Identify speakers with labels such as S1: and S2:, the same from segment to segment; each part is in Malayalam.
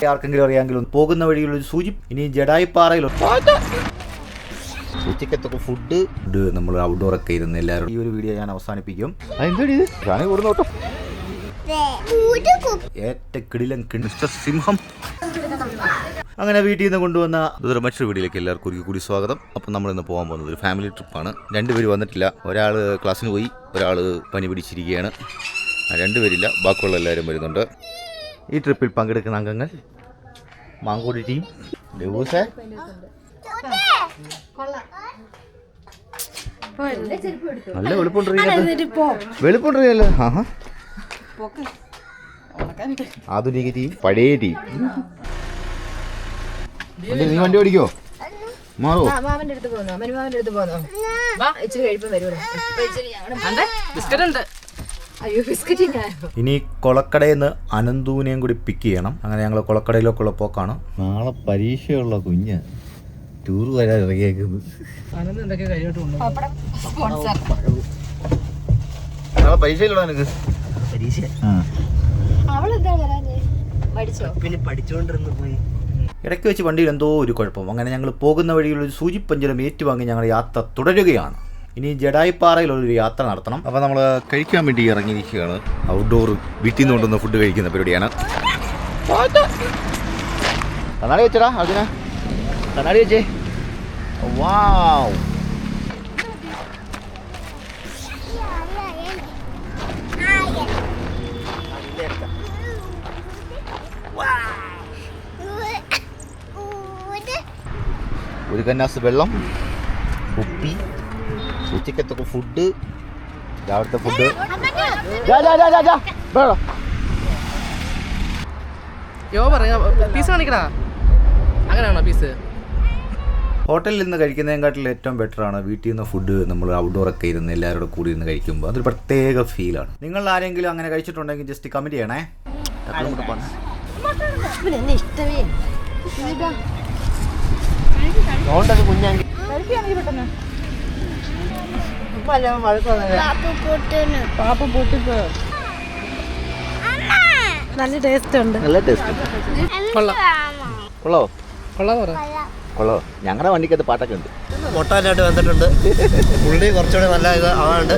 S1: ആർക്കെങ്കിലും അറിയാമെങ്കിലും പോകുന്ന വഴിയിലൊരു സൂചി. ഇനി ജഡായിപ്പാറയിൽ ഉച്ചക്കത്തൊക്കെ ഫുഡ് നമ്മൾ ഔട്ട്ഡോറൊക്കെ ഇരുന്ന് എല്ലാവരും ഈ ഒരു വീഡിയോ ഞാൻ അവസാനിപ്പിക്കും. ഏറ്റക്കിടിലൻ മിസ്റ്റർ സിംഹം. അങ്ങനെ വീട്ടിൽ നിന്ന് കൊണ്ടുവന്ന ഇതൊരു മറ്റൊരു വീഡിയോയിലേക്ക് എല്ലാവർക്കും ഒരിക്കൽ കൂടി സ്വാഗതം. അപ്പം നമ്മളിന്ന് പോകാൻ പോകുന്നത് ഒരു ഫാമിലി ട്രിപ്പാണ്. രണ്ടുപേര് വന്നിട്ടില്ല. ഒരാൾ ക്ലാസ്സിന് പോയി, ഒരാൾ പനി പിടിച്ചിരിക്കുകയാണ്. രണ്ടുപേരില്ല, ബാക്കിയുള്ള എല്ലാവരും വരുന്നുണ്ട്. ഈ ട്രിപ്പിൽ പങ്കെടുക്കുന്ന അംഗങ്ങൾ മാങ്കോടി ടീം, ലൂസേ, നല്ല വെളുപ്പുണ്ടല്ലോ. ആധുനിക ടീം, പഴയ ടീം. നീ വണ്ടി ഓടിക്കോ? മാറോ? ഇനി കൊളക്കടയിൽ നിന്ന് അനന്തൂനെയും കൂടി പിക്ക് ചെയ്യണം. അങ്ങനെ ഞങ്ങൾ കൊളക്കടയിലേക്കുള്ള പോക്കാണ്. നാളെ പരീക്ഷയുള്ള കുഞ്ഞ് ടൂർ വരാൻ ഇറങ്ങിയേക്കുന്നത്. നാളെ പരീക്ഷയിലുള്ള നിനക്ക് പരീക്ഷ ഇടയ്ക്ക് വെച്ച് വണ്ടിയിൽ എന്തോ ഒരു കുഴപ്പം. അങ്ങനെ ഞങ്ങൾ പോകുന്ന വഴിയിലൊരു സൂചിപ്പഞ്ചലം ഏറ്റുവാങ്ങി ഞങ്ങൾ യാത്ര തുടരുകയാണ്. ഇനി ജഡായിപ്പാറയിലൊരു യാത്ര നടത്തണം. അപ്പോൾ നമ്മൾ കഴിക്കാൻ വേണ്ടി ഇറങ്ങിയിരിക്കുകയാണ്. ഔട്ട്ഡോർ വീട്ടിൽ നിന്ന് കൊണ്ടുവന്ന ഫുഡ് കഴിക്കുന്ന പരിപാടിയാണ്. കണ്ണാടി വെച്ചടാ, അതിനാ കണ്ണാടി വെച്ചേ. വാവ്, ഒരു കന്നാസ് വെള്ളം, കുപ്പി, ഉച്ചക്കത്തൊക്കെ ഫുഡ്, രാവിലത്തെ ഫുഡ്. ഹോട്ടലിൽ നിന്ന് കഴിക്കുന്നതിനെക്കാട്ടിൽ ഏറ്റവും ബെറ്ററാണ് വീട്ടിൽ നിന്ന് ഫുഡ്. നമ്മൾ ഔട്ട്ഡോറൊക്കെ ഇരുന്ന് എല്ലാവരോടും കൂടി ഇരുന്ന് കഴിക്കുമ്പോൾ അതൊരു പ്രത്യേക ഫീലാണ്. നിങ്ങൾ ആരെങ്കിലും അങ്ങനെ കഴിച്ചിട്ടുണ്ടെങ്കിൽ ജസ്റ്റ് കമൻറ്റ് ചെയ്യണേ.
S2: നല്ല ടേസ്റ്റ് ഉണ്ട്.
S1: നല്ല ടേസ്റ്റ്. കൊള്ളോ? കൊള്ളോ. ഞങ്ങളുടെ വണ്ടിക്കകത്ത് പാട്ടൊക്കെ ഉണ്ട്.
S3: പൊട്ടാനായിട്ട് വന്നിട്ടുണ്ട്. ഉള്ളി കുറച്ചുകൂടി നല്ല ഇത് ആവാണ്ട്.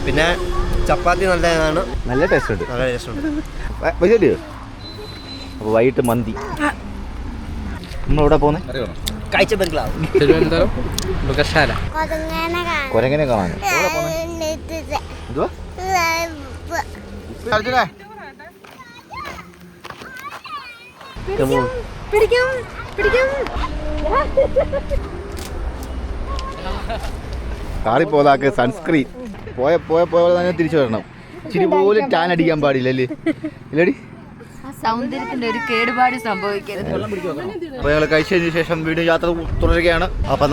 S3: പിന്നെ ചപ്പാത്തി നല്ല ഇതാണ്.
S1: നല്ല ടേസ്റ്റ് ഉണ്ട്.
S3: നല്ല ടേസ്റ്റ് ഉണ്ട്.
S1: അപ്പോൾ വൈകിട്ട് മന്തി. നമ്മളെവിടെ പോകുന്നത്?
S3: കാഴ്ച ബംഗ്ലാവ്,
S4: തിരുവനന്തപുരം മൃഗശാല.
S1: കൊരങ്ങനെ കാണാൻ കാറി പോതാക്ക് സൺസ്ക്രീൻ പോയ തന്നെ തിരിച്ചു വരണം. ഇച്ചിരി പോലും ടാൻ അടിക്കാൻ പാടില്ലല്ലേ? ഇല്ലടി,
S2: സൗന്ദര്യത്തിന്റെ ഒരു കേടുപാട് സംഭവിക്കരുത്.
S1: അപ്പോൾ ഞങ്ങൾ കഴിച്ചതിന് ശേഷം വീണ്ടും യാത്ര തുടരുകയാണ്. അപ്പം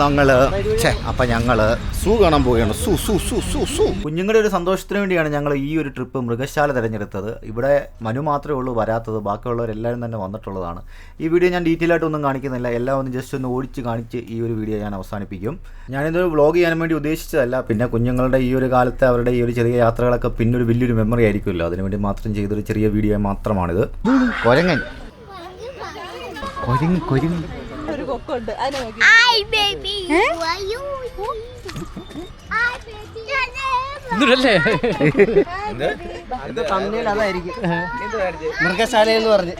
S1: ഞങ്ങൾ സൂ കാണാൻ പോവുകയാണ്. കുഞ്ഞുങ്ങളുടെ ഒരു സന്തോഷത്തിന് വേണ്ടിയാണ് ഞങ്ങൾ ഈ ഒരു ട്രിപ്പ് മൃഗശാല തിരഞ്ഞെടുത്തത്. ഇവിടെ മനു മാത്രമേ ഉള്ളൂ വരാത്തത്, ബാക്കിയുള്ളവരെല്ലാവരും തന്നെ വന്നിട്ടുള്ളതാണ്. ഈ വീഡിയോ ഞാൻ ഡീറ്റെയിൽ ആയിട്ടൊന്നും കാണിക്കുന്നില്ല, എല്ലാം ഒന്ന് ജസ്റ്റ് ഒന്ന് ഓടിച്ച് കാണിച്ച് ഈ ഒരു വീഡിയോ ഞാൻ അവസാനിപ്പിക്കും. ഞാനിതൊരു വ്ളോഗ് ചെയ്യാൻ വേണ്ടി ഉദ്ദേശിച്ചതല്ല. പിന്നെ കുഞ്ഞുങ്ങളുടെ ഈ ഒരു കാലത്തെ അവരുടെ ഈ ഒരു ചെറിയ യാത്രകളൊക്കെ പിന്നെ ഒരു വലിയൊരു മെമ്മറി ആയിരിക്കുമല്ലോ, അതിനുവേണ്ടി മാത്രം ചെയ്തൊരു ചെറിയ വീഡിയോ മാത്രമാണിത്. കൊരങ്ങൻ
S2: ഒരു കൊക്കുണ്ട്.
S3: അതായിരിക്കും മൃഗശാല എന്ന് പറഞ്ഞ്.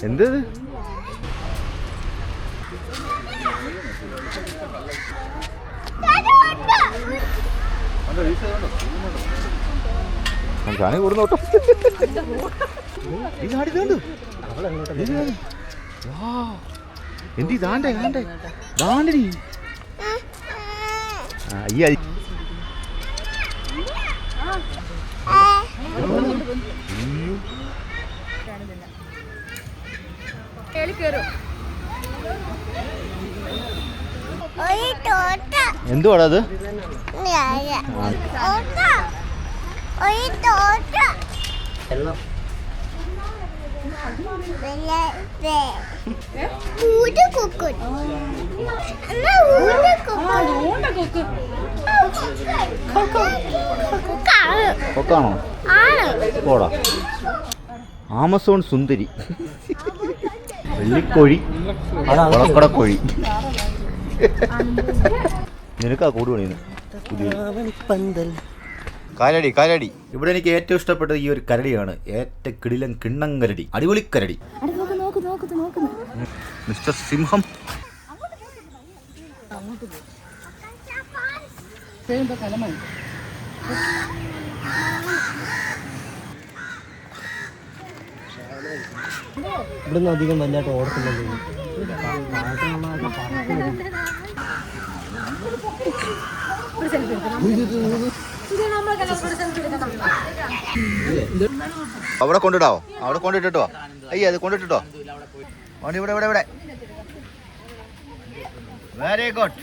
S1: എന്തത്? കാണി കൂടുന്നോട്ടോ. എന്തി ദാണ്ടേ ദാണ്ടടി. എന്തുവാടാ അത്? കൊക്കാണോ? പോടാ. ആമസോൺ സുന്ദരി, വെള്ളിക്കോഴി, വളക്കടക്കോഴി. നിനക്കാ കൂട് പണിയുന്നു. കരടി കരടി. ഇവിടെ എനിക്ക് ഏറ്റവും ഇഷ്ടപ്പെട്ടത് ഈ ഒരു കരടിയാണ്. ഏറ്റവും കിടിലൻ കിണ്ണം കരടി, അടിപൊളി കരടി. മിസ്റ്റർ സിംഹം.
S3: ഇവിടുന്ന് അധികം വല്ലാട്ട് ഓടത്തില്ലല്ലോ.
S1: അവിടെ കൊണ്ടിട്ടോ, അവിടെ കൊണ്ടിട്ടോ. അയ്യ അത് കൊണ്ടിട്ടോ. ഇവിടെ ഇവിടെ ഇവിടെ. Very good.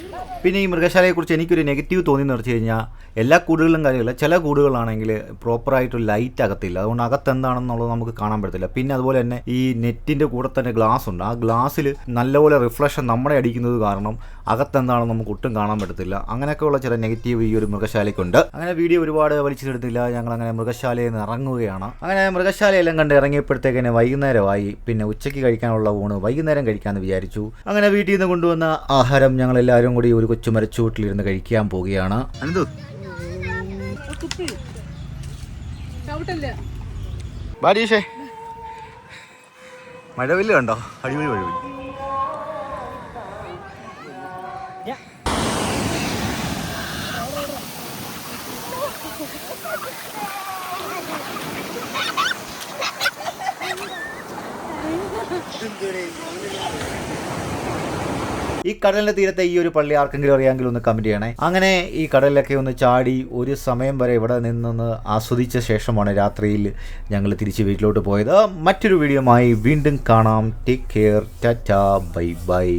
S1: പിന്നെ ഈ മൃഗശാലയെക്കുറിച്ച് എനിക്കൊരു നെഗറ്റീവ് തോന്നിയെന്ന് വെച്ച് കഴിഞ്ഞാൽ എല്ലാ കൂടുകളിലും കാര്യമില്ല, ചില കൂടുകളാണെങ്കിൽ പ്രോപ്പറായിട്ടൊരു ലൈറ്റ് അകത്തില്ല. അതുകൊണ്ട് അകത്തെന്താണെന്നുള്ളത് നമുക്ക് കാണാൻ പറ്റത്തില്ല. പിന്നെ അതുപോലെ തന്നെ ഈ നെറ്റിൻ്റെ കൂടെ തന്നെ ഗ്ലാസ് ഉണ്ട്. ആ ഗ്ലാസ്സിൽ നല്ലപോലെ റിഫ്ലക്ഷൻ നമ്മളെ അടിക്കുന്നത് കാരണം അകത്തെന്താണെന്ന് നമുക്ക് ഒട്ടും കാണാൻ പറ്റത്തില്ല. അങ്ങനെയൊക്കെയുള്ള ചില നെഗറ്റീവ് ഈ ഒരു മൃഗശാലയ്ക്കുണ്ട്. അങ്ങനെ വീഡിയോ ഒരുപാട് വലിച്ചെടുത്തില്ല, ഞങ്ങൾ അങ്ങനെ മൃഗശാലയിൽ നിന്ന് ഇറങ്ങുകയാണ്. അങ്ങനെ മൃഗശാലയെല്ലാം കണ്ട് ഇറങ്ങിയപ്പോഴത്തേക്കിനെ വൈകുന്നേരമായി. പിന്നെ ഉച്ചയ്ക്ക് കഴിക്കാനുള്ള ഊണ് വൈകുന്നേരം കഴിക്കാമെന്ന് വിചാരിച്ചു. അങ്ങനെ വീട്ടിൽ നിന്ന് കൊണ്ടുവന്ന ആഹാരം ഞങ്ങളെല്ലാവരും കൂടി ഒരു കൊച്ചു മരച്ചുവട്ടിലിരുന്ന് കഴിക്കാൻ പോവുകയാണ്. എന്തു ബാരീഷേ, മഴവില്ല കണ്ടോ? അടിപൊളി മഴവില്ല. ഈ കടലിൻ്റെ തീരത്തെ ഈ ഒരു പള്ളി ആർക്കെങ്കിലും അറിയാമെങ്കിൽ ഒന്ന് കമൻറ്റ് ചെയ്യണേ. അങ്ങനെ ഈ കടലിലൊക്കെ ഒന്ന് ചാടി ഒരു സമയം വരെ ഇവിടെ നിന്ന് ആസ്വദിച്ച ശേഷമാണ് രാത്രിയിൽ ഞങ്ങൾ തിരിച്ച് വീട്ടിലോട്ട് പോയത്. മറ്റൊരു വീഡിയോയുമായി വീണ്ടും കാണാം. Take care. Tata, bye bye.